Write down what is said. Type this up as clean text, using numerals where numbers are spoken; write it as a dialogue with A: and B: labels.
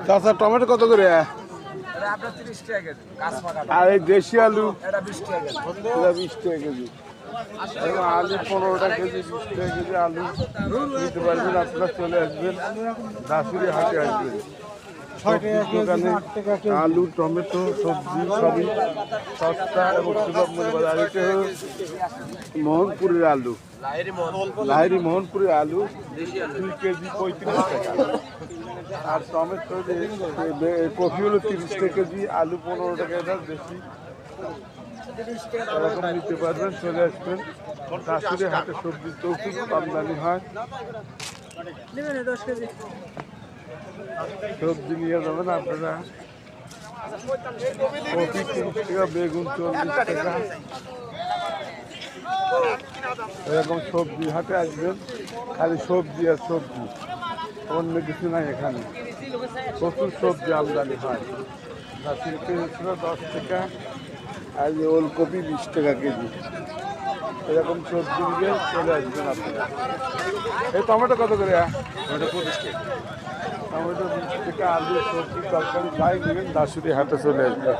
A: চাচা টমেটো কত করে? আর এই দেশি আলু এটা 20 টাকা কেজি। আলু 15 টাকা কেজি, 20 টাকা কেজি আলু নিতে পারবেন। আপনারা চলে আসবেন, দাসুরি হাটে আসবেন। দোকানে আলু, টমেটো, সবজি সবই সস্তা এবং সুলভ মূল্যে পাওয়া যায়। এটা হলো মোহনপুরের আলু, লাহিরি মোহনপুরের আলু 2 কেজি 35 টাকা। আর টমেটো কফি হলো 30 টাকা কেজি, আলু 15 টাকা, এটা বেশি এরকম নিতে পারবেন। চলে আসবেন, দাসুরি হাটে সবজি তো খুব আমদানি হয়। সবজি নিয়ে যাবেন আপনারা। কপি 30 টাকা, বেগুন 40 টাকা। এরকম সবজি হাটে আসবেন, খালি সবজি আর সবজি, অন্য কিছু নাই এখানে। প্রচুর সবজি আমদানি হয়। দাসুরিতে হচ্ছিল 10 টাকা, আর এই ওলকপি 20 টাকা কেজি। এরকম সবজি নিয়ে চলে আসবেন আপনারা। এই টমেটো কত করে? টমেটো 25 টাকা। টমেটো 20 টাকা, আলু, সবজি, তরকারি যাই নেবেন দাসুরি হাটে চলে আসবেন।